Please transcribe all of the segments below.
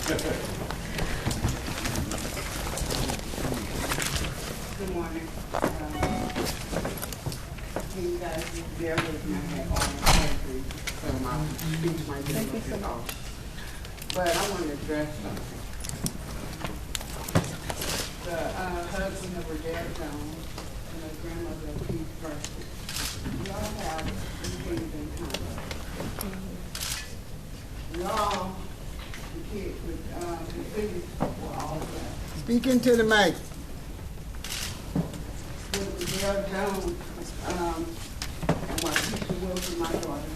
Good morning. Can you guys just bear with me? I had all my surgery, so my speech might get a little bit off. But I want to address something. The husband of Redel Jones and the grandmother of Keith Percy. We all have things in common. We all, the kids, the biggest were all black. Speak into the mic. With Redel Jones and Keisha Wilson, my daughter.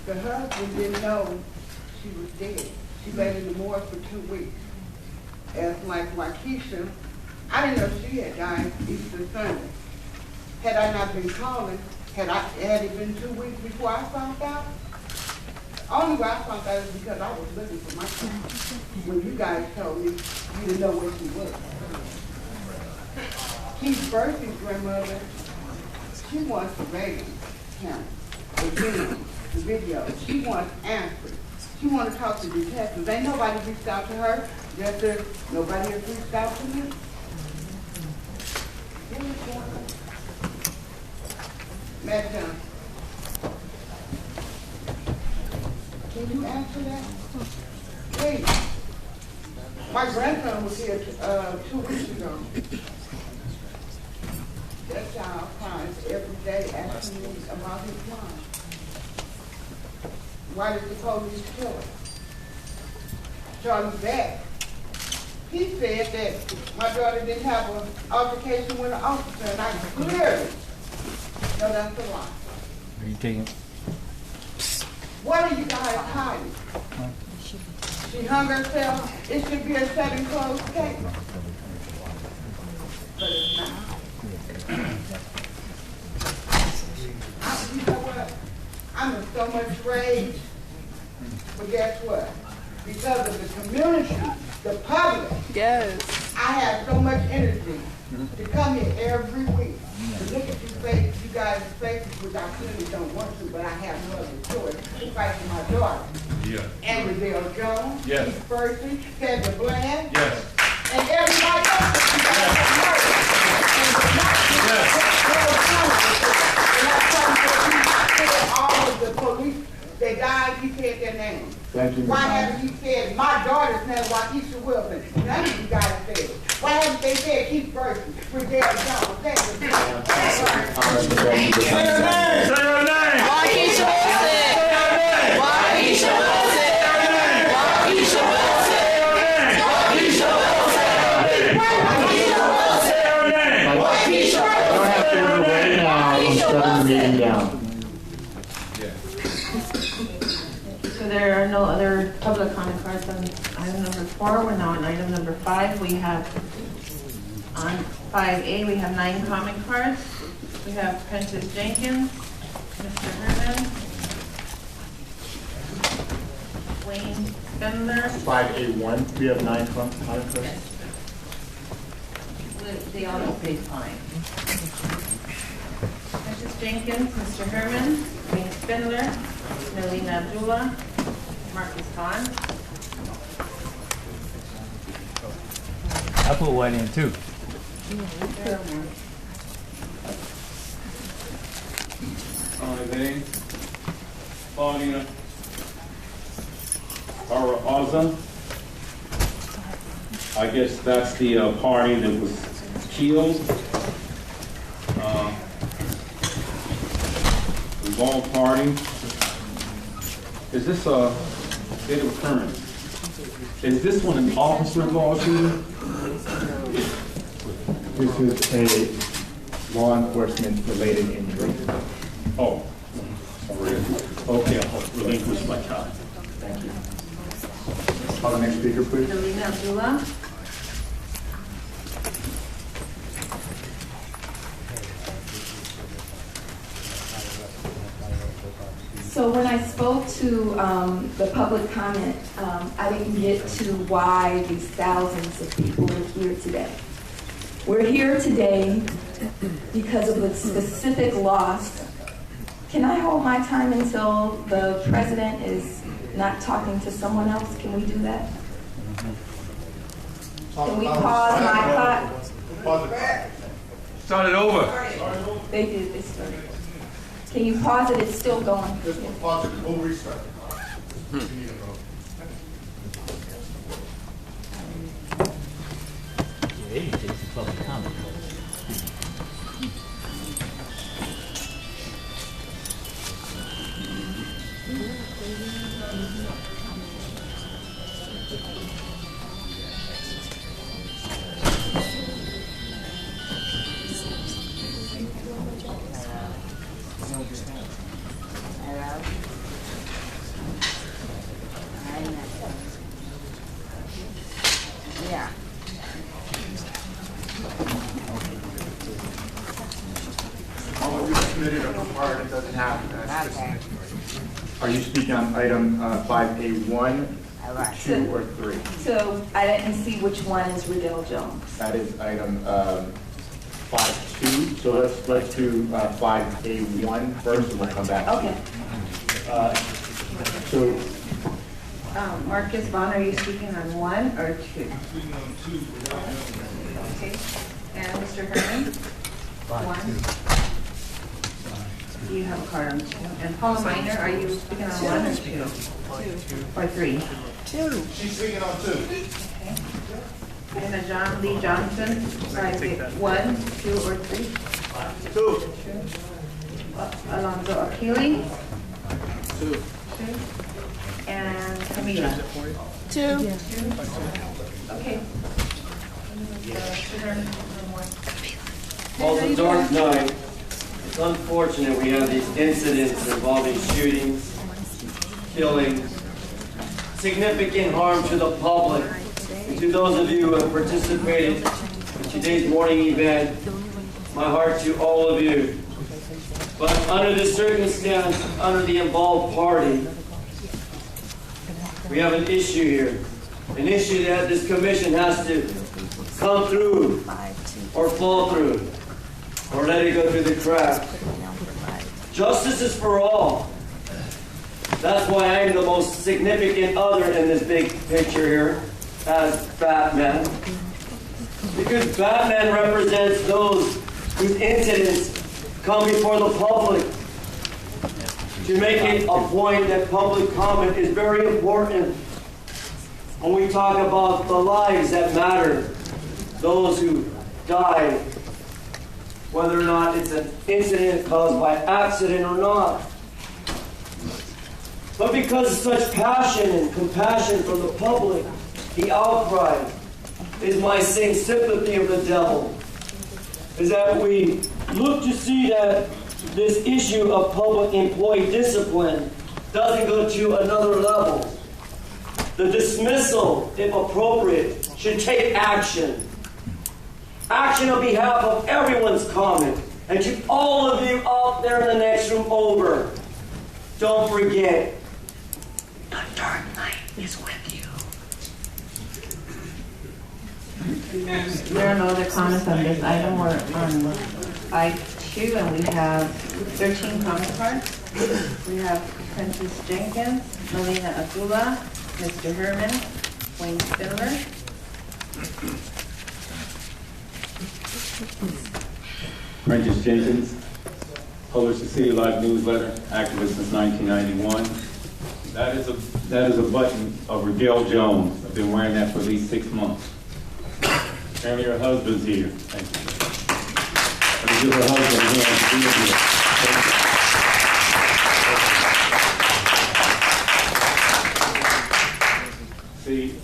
The husband didn't know she was dead. She laid in the morgue for 2 weeks. As like Waukesha, I didn't know she had died Easter Sunday. Had I not been calling, had it been 2 weeks before I found out? Only way I found out is because I was looking for my child. When you guys told me you didn't know where she was. Keith Percy's grandmother, she wants the radio camera, the video. She wants answers. She wants to talk to detectives. Ain't nobody reached out to her. Just as nobody has reached out to me. What is going on? Matt Johnson, can you answer that? Please. My grandson was here 2 weeks ago. That child cries every day asking me about his mom. Why did the police kill her? Charlie Beck, he said that my daughter didn't have an altercation with an officer, and I clearly know that's a lie. Are you taking? What are you guys hiding? She hung herself. It should be a shut and closed case. But it's not. You know what? I'm in so much rage. But guess what? Because of the community, the public, Yes. I have so much energy to come here every week to look at you guys' faces, which I clearly don't want to, but I have no other choice to fight for my daughter. Yeah. And Redel Jones, Yes. Keith Percy, Sandra Bland, Yes. and everybody else that you guys have heard. And all of the police, they died, he said their names. Thank you, Why haven't you said my daughter's name, Waukesha Wilson? None of you guys said it. Why haven't they said Keith Percy, Redel Jones? Say your name. Waukesha Wilson. Waukesha Wilson. Waukesha Wilson. Waukesha Wilson. Waukesha Wilson. I don't have to right now. I'm shutting the meeting down. So there are no other public comment cards on item number 4. We're now on item number 5. We have, on 5A, we have 9 comment cards. We have Prentice Jenkins, Mr. Herman, Wayne Spindler. 5A1. We have 9 comments. They all say fine. Prentice Jenkins, Mr. Herman, Wayne Spindler, Melina Abdullah, Marcus Khan. I put one in too. Name, Paulina Araza. I guess that's the party that was killed. Involved party. Is this a date of occurrence? Is this one an officer involved too? This is a law enforcement related injury. Oh, sorry. Okay, I'll relinquish my time. Thank you. Call the next speaker, please. Melina Abdullah. So when I spoke to the public comment, I didn't get to why these thousands of people are here today. We're here today because of the specific loss Can I hold my time until the president is not talking to someone else? Can we do that? Can we pause my clock? Start it over. They did this first. Can you pause it? It's still going. Pause it, we'll restart. Yeah. All we submitted are required, it doesn't happen. Are you speaking on item 5A1, 2, or 3? So I didn't see which one is Redel Jones. That is item 5.2. So let's do 5A1 first, and we'll come back. Okay. So Marcus Vaughn, are you speaking on 1 or 2? Okay. And Mr. Herman? 1. Do you have a card on 2? And Paula Minor, are you speaking on 1 or 2? 2. Or 3? 2. She's speaking on 2. Okay. And John Lee Johnson, are you 1, 2, or 3? 2. Alonzo Appealing? 2. And Camila? 2. 2. Okay. Well, it's a dark night. It's unfortunate we have these incidents involving shootings, killings, significant harm to the public. And to those of you who have participated in today's morning event, my heart to all of you. But under this circumstance, under the involved party, we have an issue here. An issue that this commission has to come through or fall through or let it go through the cracks. Justice is for all. That's why I am the most significant other in this big picture here as Batman. Because Batman represents those whose incidents come before the public. To make it a point that public comment is very important when we talk about the lives that matter, those who died, whether or not it's an incident caused by accident or not. But because of such passion and compassion from the public, the outcry is my same sympathy of the devil, is that we look to see that this issue of public employee discipline doesn't go to another level. The dismissal, if appropriate, should take action. Action on behalf of everyone's comment. And to all of you out there in the next room over, don't forget, the dark night is with you. There are no other comments on this item. We're on I2, and we have 13 comment cards. We have Princess Jenkins, Melina Abdullah, Mr. Herman, Wayne Spindler. Princess Jenkins, published the City Life newsletter, activist since 1991. That is a button of Redel Jones. I've been wearing that for at least 6 months. Apparently her husband's here. Thank you. Let me give her husband a hand. See,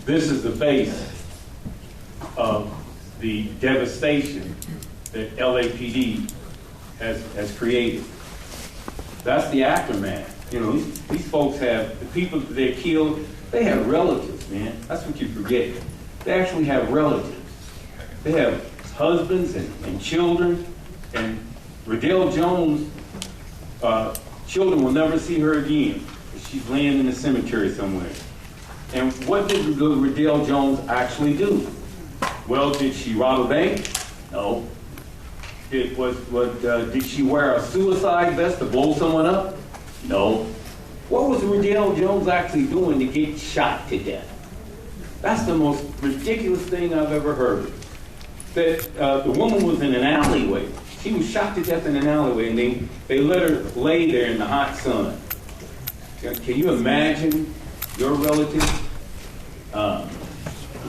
this is the face of the devastation that LAPD has created. That's the aftermath. You know, these folks have, the people that they killed, they have relatives, man. That's what you forget. They actually have relatives. They have husbands and children. And Redel Jones' children will never see her again. She's laying in the cemetery somewhere. And what did Redel Jones actually do? Well, did she rob a bank? No. Did she wear a suicide vest to blow someone up? No. What was Redel Jones actually doing to get shot to death? That's the most ridiculous thing I've ever heard. That the woman was in an alleyway. She was shot to death in an alleyway, and they let her lay there in the hot sun. Can you imagine your relative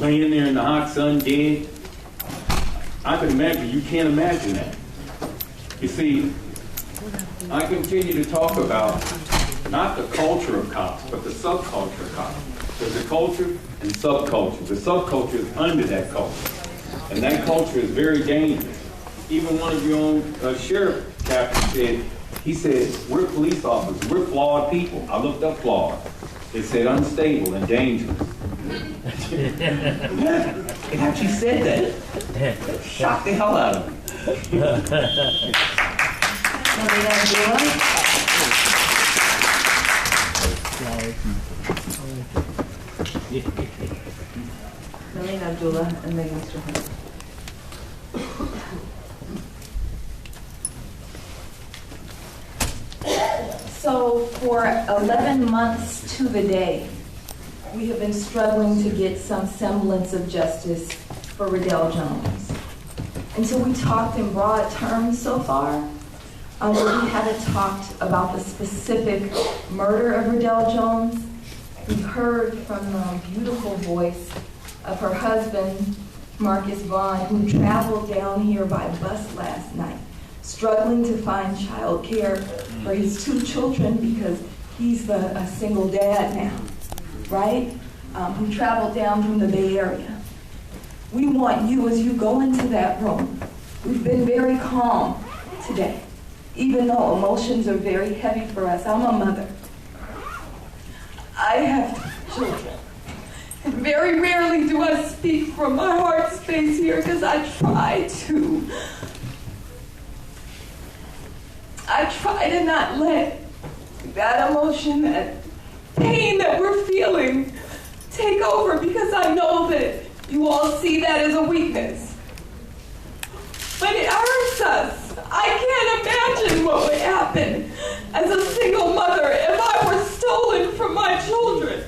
laying there in the hot sun dead? I can imagine. You can't imagine that. You see, I continue to talk about not the culture of cops, but the subculture of cops. There's a culture and subculture. The subculture is under that culture. And that culture is very dangerous. Even one of your own sheriff captains said, we're police officers, we're flawed people. I looked up flawed. It said unstable and dangerous. It actually said that. Shocked the hell out of me. Melina Abdullah and then Mr. Hunt. So for 11 months to the day, we have been struggling to get some semblance of justice for Redel Jones. Until we talked in broad terms so far, we haven't talked about the specific murder of Redel Jones. We heard from the beautiful voice of her husband, Marcus Vaughn, who traveled down here by bus last night, struggling to find child care for his 2 children because he's a single dad now, right? Who traveled down from the Bay Area. We want you, as you go into that room, we've been very calm today, even though emotions are very heavy for us. I'm a mother. I have children. And very rarely do I speak from my heart space here because I try to not let that emotion, that pain that we're feeling take over, because I know that you all see that as a weakness. But it hurts us. I can't imagine what would happen as a single mother if I were stolen from my children.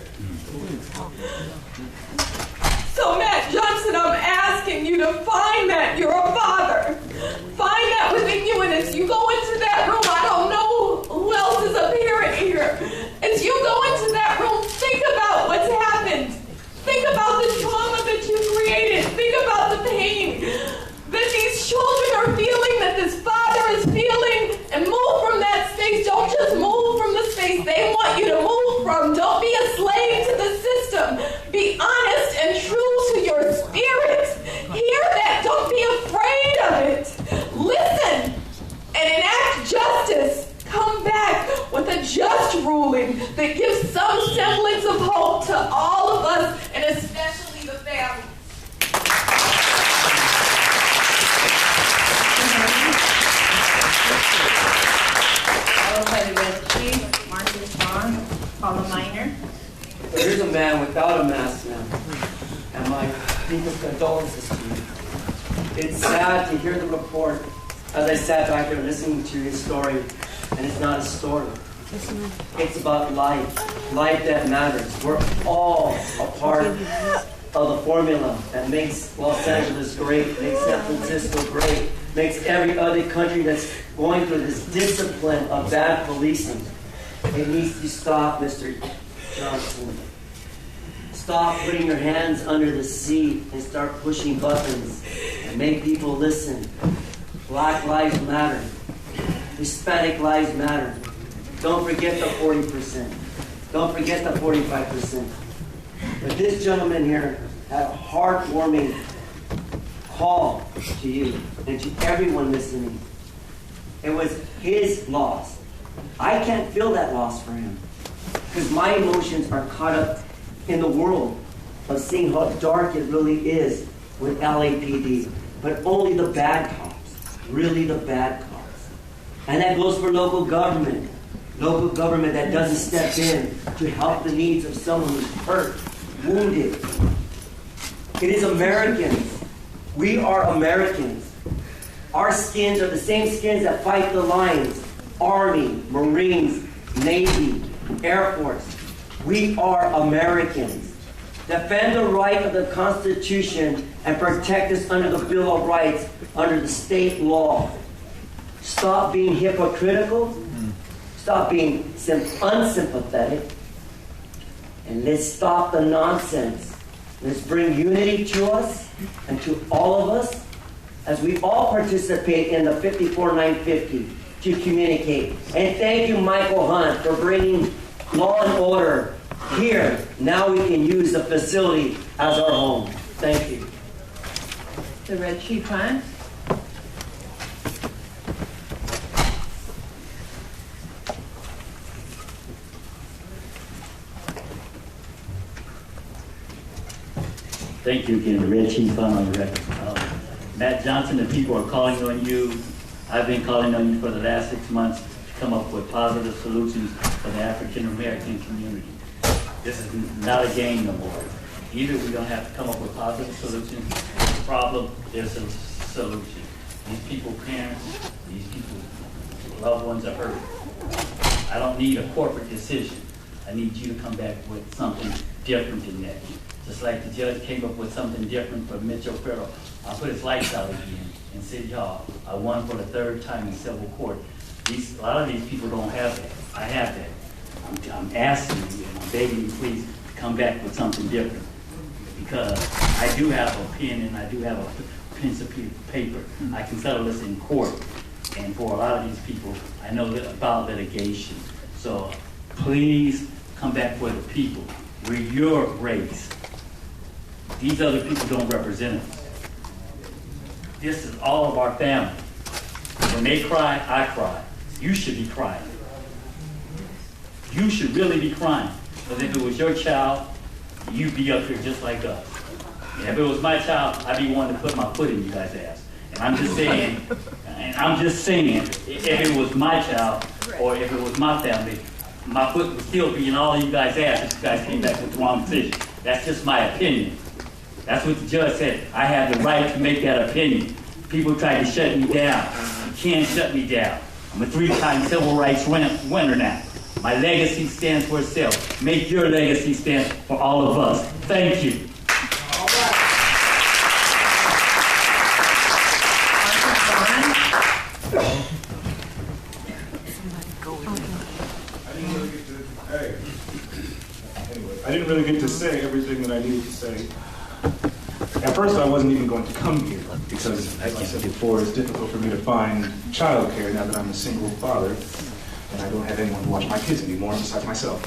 So Matt Johnson, I'm asking you to find that. You're a father. Find that within you, and as you go into that room, I don't know who else is a parent here. As you go into that room, think about what's happened. Think about the trauma that you created. Think about the pain that these children are feeling, that this father is feeling, and move from that space. Don't just move from the space they want you to move from. Don't be a slave to the system. Be honest and true to your spirit. Hear that. Don't be afraid of it. Listen and enact justice. Come back with a just ruling that gives some semblance of hope to all of us, and especially the families. Followed by the Red Chief, Marcus Vaughn, Paula Minor. Here's a man without a mask now, and my deepest condolences to you. It's sad to hear the report as I sat back there listening to his story, and it's not a story. It's about life that matters. We're all a part of the formula that makes Los Angeles great, makes San Francisco great, makes every other country that's going through this discipline of bad policing. It needs to stop, Mr. Johnson. Stop putting your hands under the seat and start pushing buttons and make people listen. Black lives matter. Hispanic lives matter. Don't forget the 40%. Don't forget the 45%. But this gentleman here had a heartwarming call to you and to everyone listening. It was his loss. I can't feel that loss for him because my emotions are caught up in the world of seeing how dark it really is with LAPD. But only the bad cops, really the bad cops. And that goes for local government that doesn't step in to help the needs of someone who's hurt, wounded. It is Americans. We are Americans. Our skins are the same skins that fight the lions. Army, Marines, Navy, Air Force. We are Americans. Defend the right of the Constitution and protect us under the Bill of Rights, under the state law. Stop being hypocritical. Stop being unsympathetic. And let's stop the nonsense. Let's bring unity to us and to all of us as we all participate in the 54-950 to communicate. And thank you, Michael Hunt, for bringing law and order here. Now we can use the facility as our home. Thank you. The Red Chief Hunt. Thank you again, the Red Chief on the record. Matt Johnson, the people are calling on you. I've been calling on you for the last 6 months to come up with positive solutions for the African American community. This is not a game no more. Either we're going to have to come up with positive solutions. The problem is a solution. These people's parents, these people's loved ones are hurt. I don't need a corporate decision. I need you to come back with something different than that. Just like the judge came up with something different for Mitchell Farrell. I put his lights out again in City Hall. I won for the 3rd time in civil court. A lot of these people don't have that. I have that. I'm asking you and I'm begging you, please, to come back with something different. Because I do have a pen and I do have a piece of paper. I can settle this in court. And for a lot of these people, I know about litigation. So please come back for the people. We're your race. These other people don't represent us. This is all of our family. When they cry, I cry. You should be crying. You should really be crying. Because if it was your child, you'd be up here just like us. And if it was my child, I'd be wanting to put my foot in you guys' ass. And I'm just saying, if it was my child, or if it was my family, my foot would still be in all of you guys' ass if you guys came back with the wrong decision. That's just my opinion. That's what the judge said. I have the right to make that opinion. People tried to shut me down. You can't shut me down. I'm a 3-time civil rights winner now. My legacy stands for itself. Make your legacy stand for all of us. Thank you. All I didn't really get to say everything that I needed to say. At first, I wasn't even going to come here because, as I said before, it's difficult for me to find childcare now that I'm a single father and I don't have anyone to watch my kids anymore besides myself.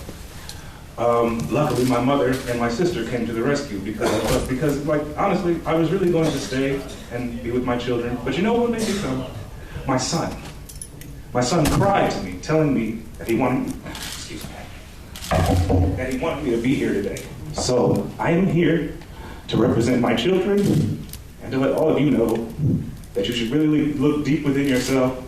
Luckily, my mother and my sister came to the rescue because, like, honestly, I was really going to stay and be with my children. But you know what made me come? My son. My son cried to me, telling me that he wanted me to be here today. So I am here to represent my children and to let all of you know that you should really look deep within yourself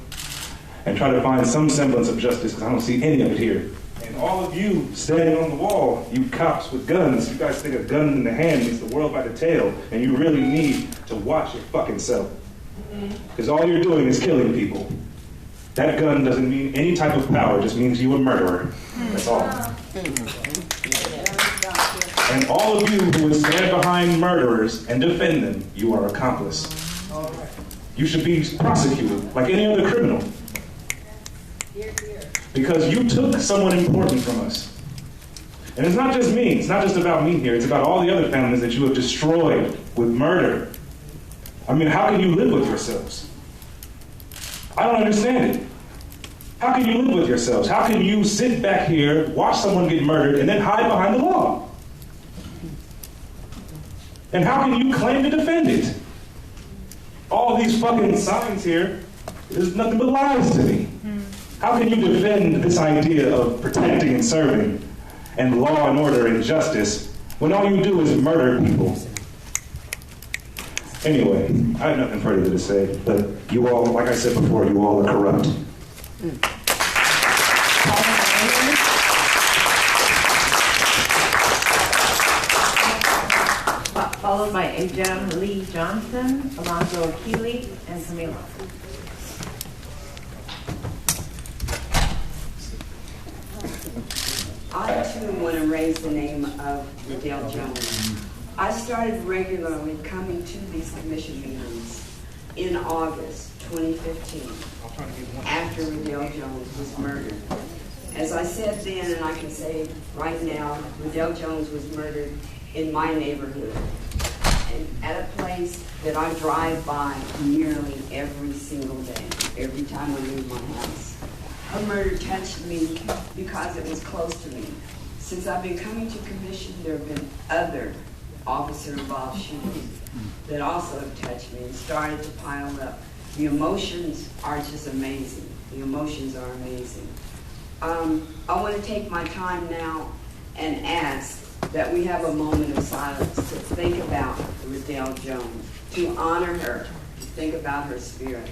and try to find some semblance of justice, because I don't see any of it here. And all of you standing on the wall, you cops with guns, you guys think a gun in the hand means the world by the tail, and you really need to watch your fucking self. Because all you're doing is killing people. That gun doesn't mean any type of power, it just means you're a murderer. That's all. And all of you who would stand behind murderers and defend them, you are accomplice. You should be prosecuted like any other criminal. Because you took someone important from us. And it's not just me, it's not just about me here, it's about all the other families that you have destroyed with murder. I mean, how can you live with yourselves? I don't understand it. How can you live with yourselves? How can you sit back here, watch someone get murdered, and then hide behind the law? And how can you claim to defend it? All these fucking signs here, there's nothing but lies to me. How can you defend this idea of protecting and serving and law and order and justice when all you do is murder people? Anyway, I have nothing further to say, but you all, like I said before, you all are corrupt. followed by Ajam Lee Johnson, Alonzo Keeley, and Camila. I too want to raise the name of Redel Jones. I started regularly coming to these commission meetings in August 2015 after Redel Jones was murdered. As I said then, and I can say right now, Redel Jones was murdered in my neighborhood and at a place that I drive by nearly every single day, every time I leave my house. Her murder touched me because it was close to me. Since I've been coming to commission, there have been other officer-involved shootings that also have touched me and started to pile up. The emotions are just amazing. The emotions are amazing. I want to take my time now and ask that we have a moment of silence to think about Redel Jones, to honor her, to think about her spirit.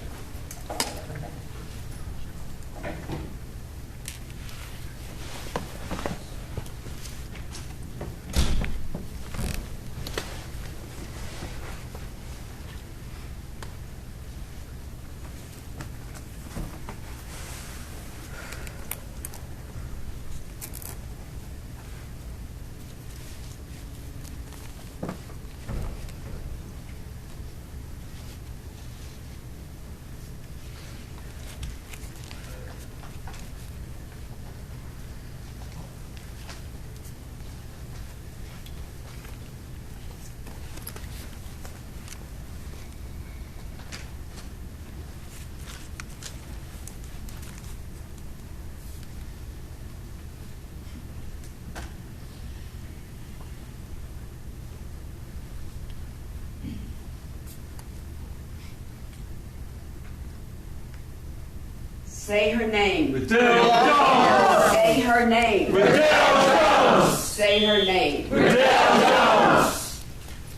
Say her name. Redel Jones! Say her name. Redel Jones! Say her name. Redel Jones!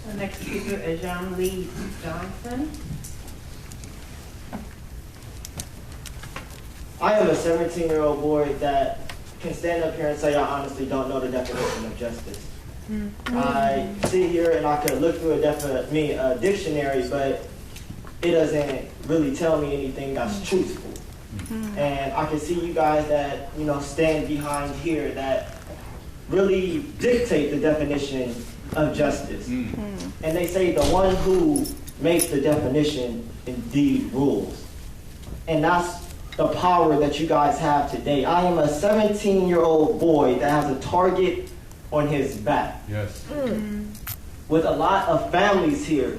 The next speaker is Ajam Lee Johnson. I am a 17-year-old boy that can stand up here and say I honestly don't know the definition of justice. I sit here and I could look through a dictionary, but it doesn't really tell me anything that's truthful. And I can see you guys that, stand behind here that really dictate the definition of justice. And they say the one who makes the definition indeed rules. And that's the power that you guys have today. I am a 17-year-old boy that has a target on his back. Yes. With a lot of families here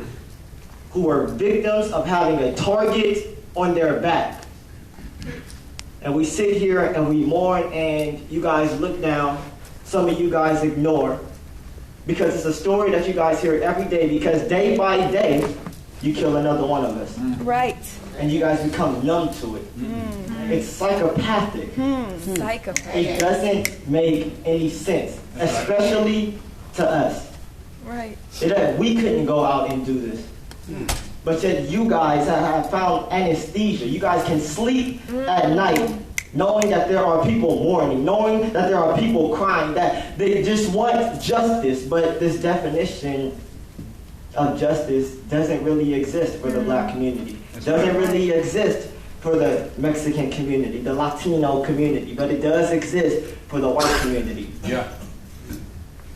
who are victims of having a target on their back. And we sit here and we mourn and you guys look down. Some of you guys ignore. Because it's a story that you guys hear every day, because day by day, you kill another one of us. Right. And you guys become numb to it. It's psychopathic. Psychopathic. It doesn't make any sense, especially to us. Right. We couldn't go out and do this. But yet you guys have found anesthesia. You guys can sleep at night knowing that there are people mourning, knowing that there are people crying, that they just want justice, but this definition of justice doesn't really exist for the black community. Doesn't really exist for the Mexican community, the Latino community, but it does exist for the white community. Yeah.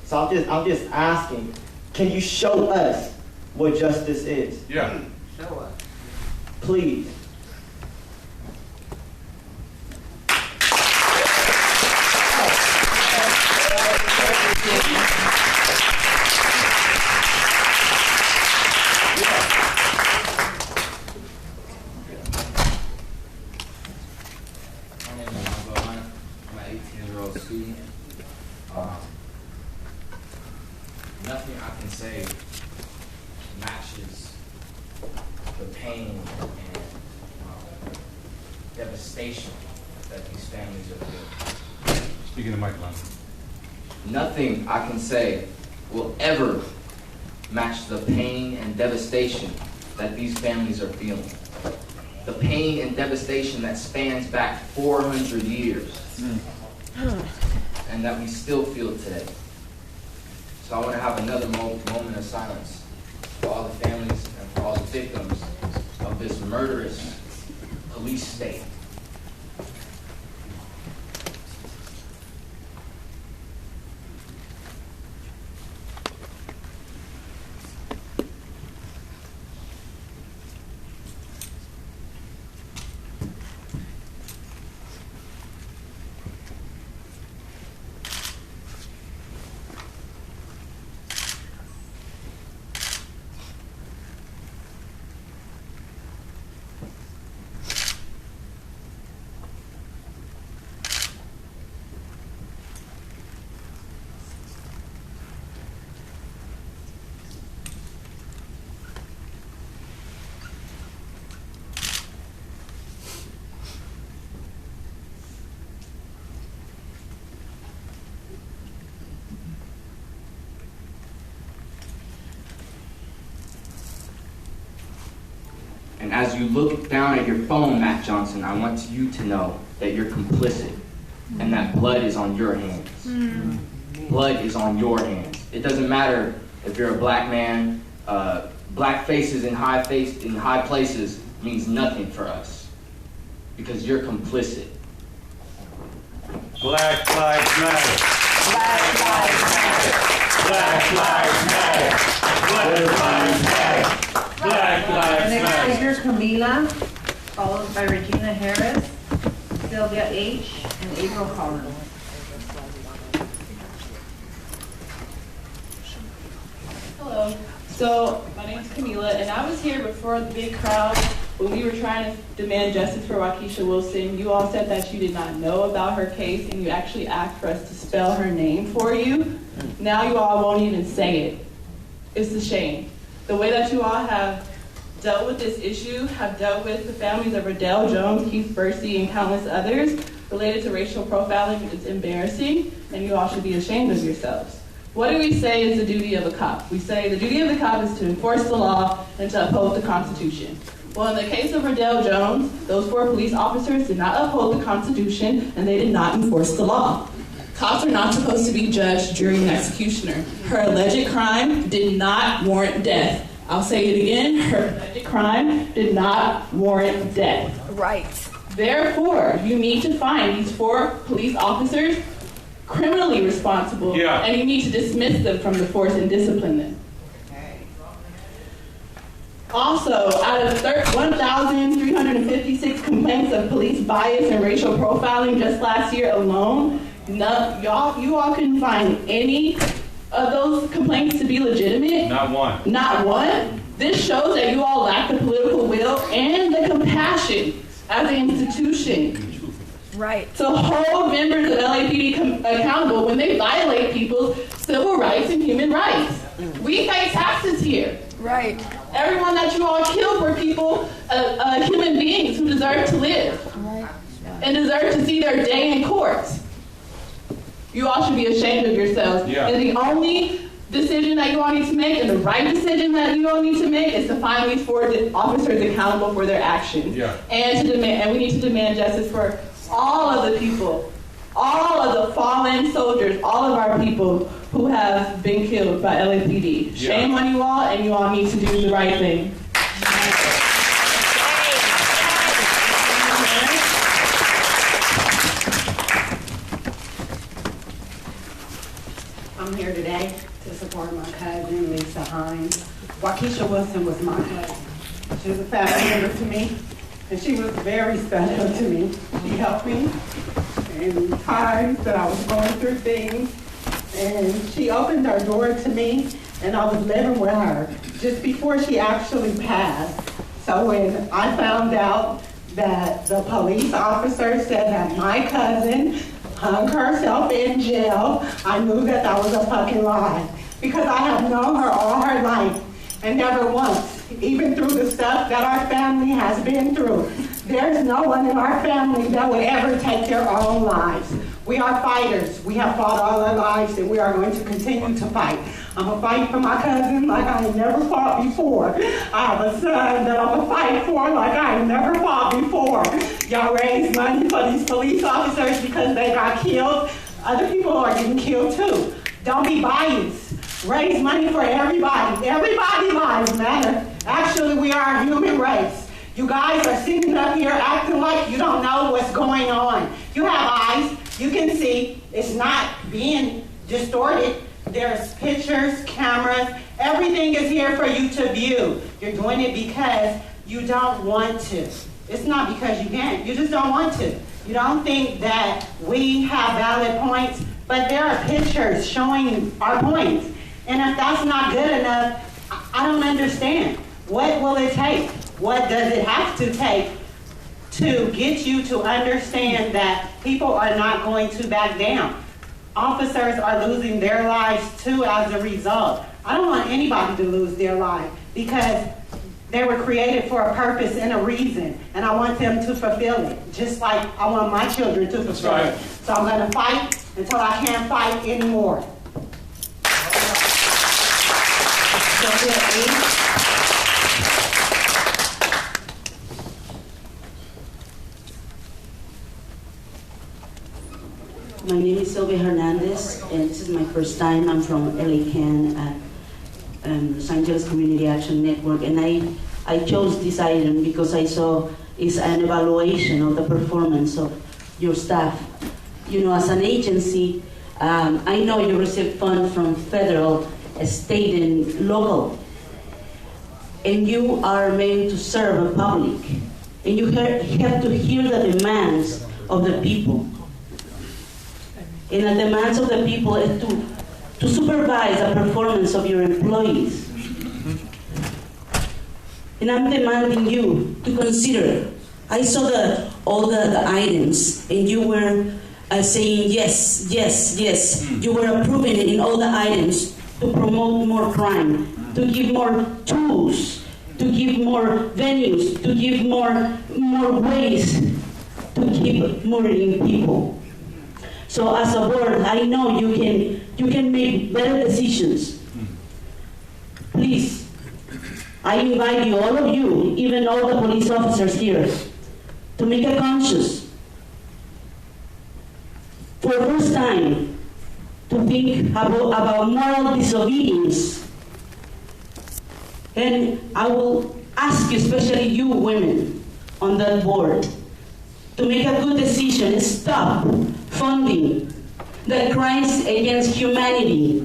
So I'm just asking, can you show us what justice is? Yeah. Show us. Please. My name is Alonzo. I'm an 18-year-old student. Nothing I can say matches the pain and devastation that these families are feeling. Speaking of Mike, Nothing I can say will ever match the pain and devastation that these families are feeling. The pain and devastation that spans back 400 years and that we still feel today. So I want to have another moment of silence for all the families and for all the victims of this murderous police state. And as you look down at your phone, Matt Johnson, I want you to know that you're complicit and that blood is on your hands. Blood is on your hands. It doesn't matter if you're a black man. Black faces in high places means nothing for us because you're complicit. Black Lives Matter. Black Lives Matter. Black Lives Matter. Black Lives Matter. Black Lives Next Matter. speaker, Camila, followed by Regina Harris, Sylvia H., and April Collins. Hello. So, my name's Camila, and I was here before the big crowd when we were trying to demand justice for Waukesha Wilson. You all said that you did not know about her case, and you actually asked for us to spell her name for you. Now you all won't even say it. It's a shame. The way that you all have dealt with this issue, have dealt with the families of Redel Jones, Keith Bursey, and countless others related to racial profiling, is embarrassing, and you all should be ashamed of yourselves. What do we say is the duty of a cop? We say the duty of the cop is to enforce the law and to uphold the Constitution. Well, in the case of Redel Jones, those 4 police officers did not uphold the Constitution, and they did not enforce the law. Cops are not supposed to be judged, jury, and executioner. Her alleged crime did not warrant death. I'll say it again, her alleged crime did not warrant death. Right. Therefore, you need to find these 4 police officers criminally responsible, and you need to dismiss them from the force and discipline them. Also, out of 1,356 complaints of police bias and racial profiling just last year alone, you all couldn't find any of those complaints to be legitimate. Not one. Not one. This shows that you all lack the political will and the compassion as an institution. Right. To hold members of LAPD accountable when they violate people's civil rights and human rights. We pay taxes here. Right. Everyone that you all killed were people, human beings who deserve to live and deserve to see their day in court. You all should be ashamed of yourselves. Yeah. And the only decision that you all need to make, and the right decision that you all need to make, is to find these 4 officers accountable for their actions. Yeah. And we need to demand justice for all of the people, all of the fallen soldiers, all of our people who have been killed by LAPD. Shame on you all, and you all need to do the right thing. I'm here today to support my cousin, Lisa Hines. Waukesha Wilson was my cousin. She was a family member to me, and she was very special to me. She helped me in times that I was going through things, and she opened her door to me, and I was living with her just before she actually passed. So when I found out that the police officer said that my cousin hung herself in jail, I knew that that was a fucking lie. Because I have known her all her life, and never once, even through the stuff that our family has been through, there's no one in our family that would ever take their own lives. We are fighters. We have fought all our lives, and we are going to continue to fight. I'm going to fight for my cousin like I ain't never fought before. I have a son that I'm going to fight for like I ain't never fought before. Y'all raise money for these police officers because they got killed. Other people are getting killed too. Don't be biased. raise money for everybody. Everybody's lives matter. Actually, we are a human race. You guys are sitting up here acting like you don't know what's going on. You have eyes. You can see. It's not being distorted. There's pictures, cameras. Everything is here for you to view. You're doing it because you don't want to. It's not because you can't. You just don't want to. You don't think that we have valid points, but there are pictures showing our points. And if that's not good enough, I don't understand. What will it take? What does it have to take to get you to understand that people are not going to back down? Officers are losing their lives too as a result. I don't want anybody to lose their life because they were created for a purpose and a reason, and I want them to fulfill it, just like I want my children to fulfill it. So I'm going to fight until I can't fight anymore. My name is Sylvia Hernandez, and this is my first time. I'm from LA Can, Los Angeles Community Action Network, and I chose this item because I saw it's an evaluation of the performance of your staff. You know, as an agency, I know you receive funds from federal, state, and local, and you are meant to serve the public, and you have to hear the demands of the people. And the demands of the people is to supervise the performance of your employees. And I'm demanding you to consider. I saw all the items, and you were saying yes, yes, yes. You were approving in all the items to promote more crime, to give more tools, to give more venues, to give more ways to keep murdering people. So as a board, I know you can make better decisions. Please, I invite you, all of you, even all the police officers here, to make a conscious, for the first time, to think about moral disobedience. And I will ask you, especially you women on that board, to make a good decision and stop funding the crimes against humanity.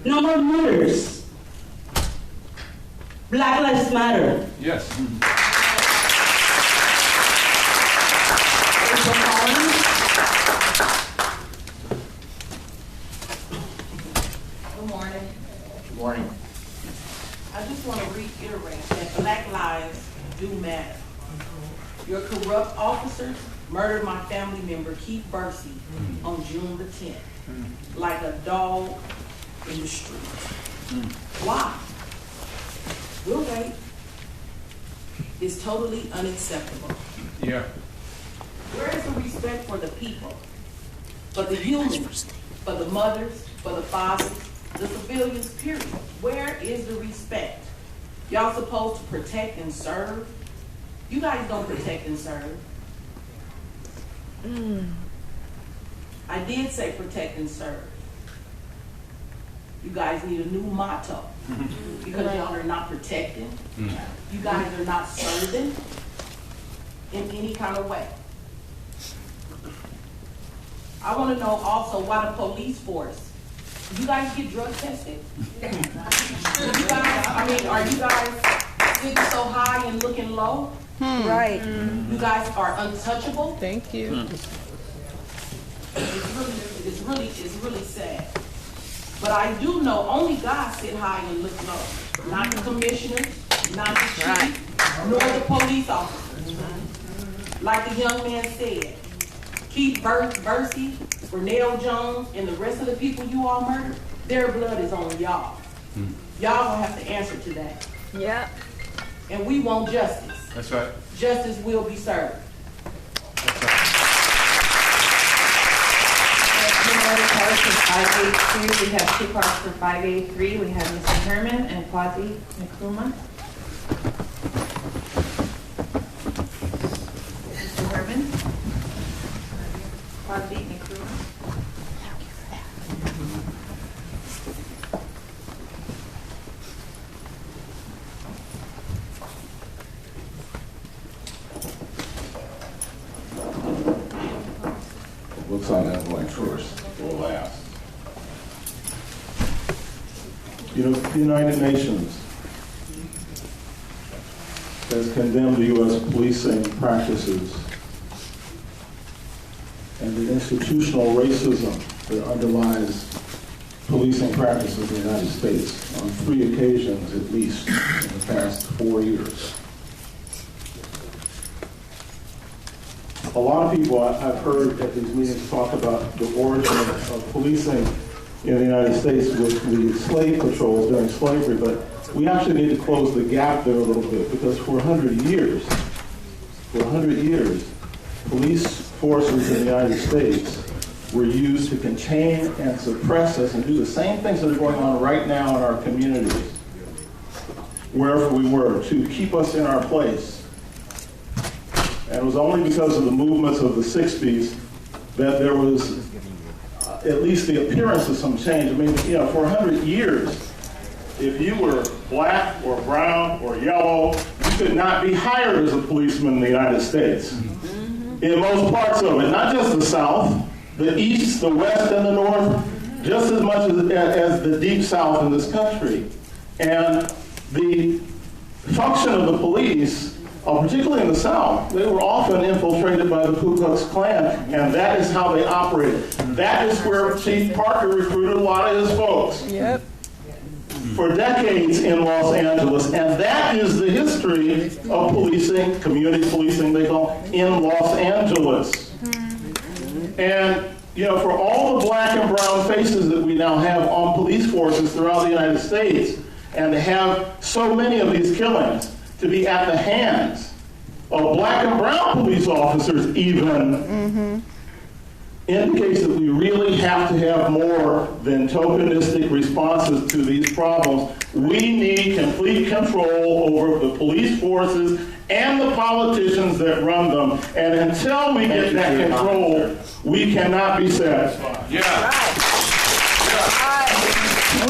No more murders. Black Lives Matter. Yes. Good morning. Good morning. I just want to reiterate that Black lives do matter. Your corrupt officers murdered my family member, Keith Bursey, on June the 10th, like a dog in the street. Why? We'll wait. It's totally unacceptable. Yeah. Where is the respect for the people, for the humans, for the mothers, for the fathers, the civilians, period? Where is the respect? Y'all supposed to protect and serve? You guys don't protect and serve. I did say protect and serve. You guys need a new motto because y'all are not protecting. You guys are not serving in any kind of way. I want to know also why the police force. You guys get drug tested? You guys, are you guys sitting so high and looking low? Right. You guys are untouchable. Thank you. It's really sad. But I do know only God sit high and look low. Not the commissioners, not the chief, nor the police officers. Like the young man said, Keith Bursey, Redel Jones, and the rest of the people you all murdered, their blood is on y'all. Y'all gonna have to answer to that. Yeah. And we want justice. That's right. Justice will be served. For 582, we have 2 cards for 583. We have Mr. Herman and Quasi Nkrumah. Mr. Herman. Quasi Nkrumah. something I'm going first or last. You know, the United Nations has condemned the U.S. policing practices and the institutional racism that underlies policing practices in the United States on 3 occasions at least in the past 4 years. A lot of people I've heard at these meetings talk about the origin of policing in the United States with the slave patrols during slavery, but we actually need to close the gap there a little bit, because for 100 years, police forces in the United States were used to contain and suppress us and do the same things that are going on right now in our communities, wherever we were, to keep us in our place. And it was only because of the movements of the 60s that there was at least the appearance of some change. I mean, you know, for 100 years, if you were black or brown or yellow, you could not be hired as a policeman in the United States. In most parts of it, not just the South, the East, the West, and the North, just as much as the Deep South in this country. And the function of the police, particularly in the South, they were often infiltrated by the Ku Klux Klan, and that is how they operated. That is where Chief Parker recruited a lot of his folks. Yep. For decades in Los Angeles, and that is the history of policing, community policing they call, in Los Angeles. And, you know, for all the black and brown faces that we now have on police forces throughout the United States, and to have so many of these killings to be at the hands of black and brown police officers even, indicates that we really have to have more than tokenistic responses to these problems. We need complete control over the police forces and the politicians that run them. And until we get that control, we cannot be satisfied. We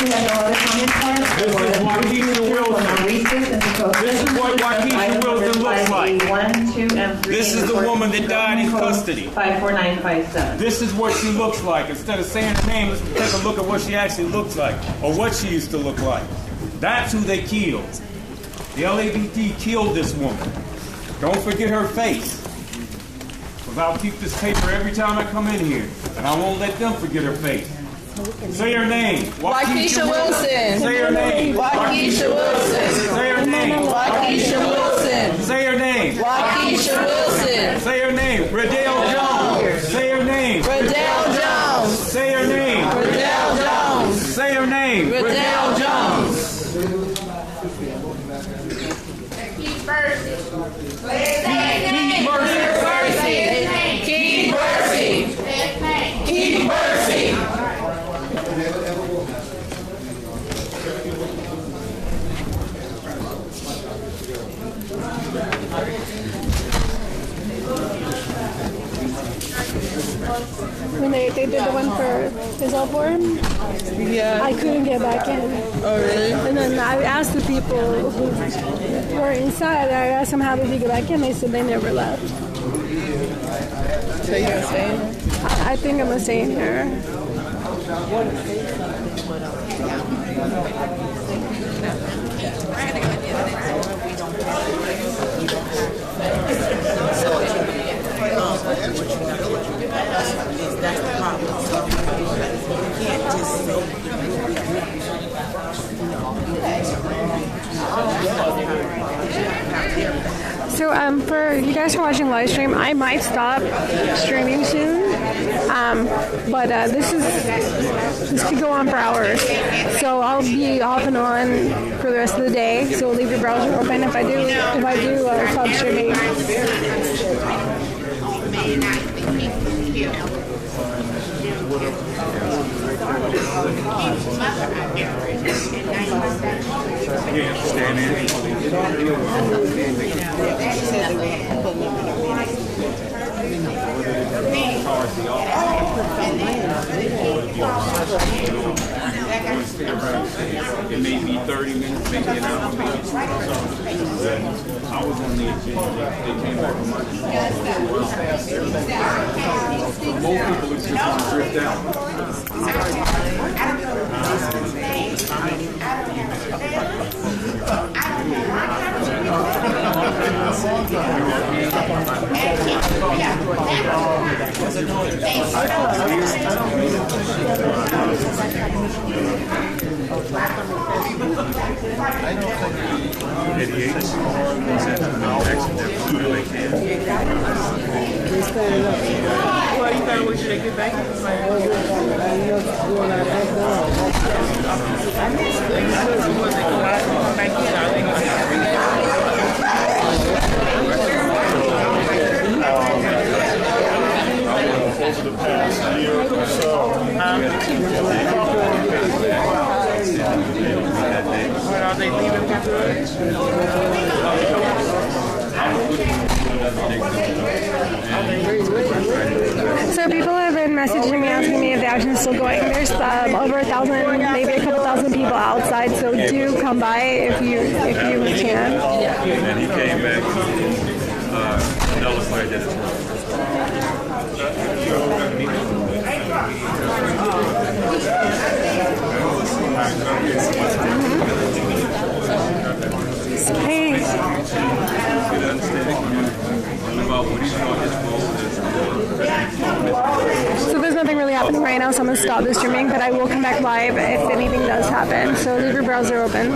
have no other comments. This is Waukesha Wilson. This is what Waukesha Wilson looks like. 1, 2, and 3. This is the woman that died in custody. 54957. This is what she looks like. Instead of saying her name, let's take a look at what she actually looks like, or what she used to look like. That's who they killed. The LAPD killed this woman. Don't forget her face. Because I'll keep this paper every time I come in here, and I won't let them forget her face. Say her name. Waukesha Wilson. Say her name. Waukesha Wilson. Say her name. Waukesha Wilson. Say her name. Waukesha Wilson. Say her name. Redel Jones. Say her name. Redel Jones. Say her name. Redel Jones. Say her name. Redel Jones. Keep Mercy. Keep Mercy. Keep Mercy. Keep Mercy. When they did the one for Fizzleboard, I couldn't get back in. Oh, really? And then I asked the people who were inside, I asked them how did they get back in, they said they never left. So you're staying? I think I'm gonna stay in here. That's the problem. You can't just So for you guys who are watching live stream, I might stop streaming soon. But this could go on for hours. So I'll be off and on for the rest of the day. So leave your browser open if I do stop streaming. That saying right. It may be 30 minutes, maybe an hour, maybe 2 hours. I was on the agenda. They came back on my most people are just going to drift out. Well, you gotta wait till they get back. Over the past year or so, When are they leaving So people have been messaging me, asking me if the action is still going. There's over 1,000, maybe a couple thousand people outside, so do come by if you can. And he came back and nullified that. Hey. So there's nothing really happening right now, so I'm going to stop the streaming, but I will come back live if anything does happen. So leave your browser open.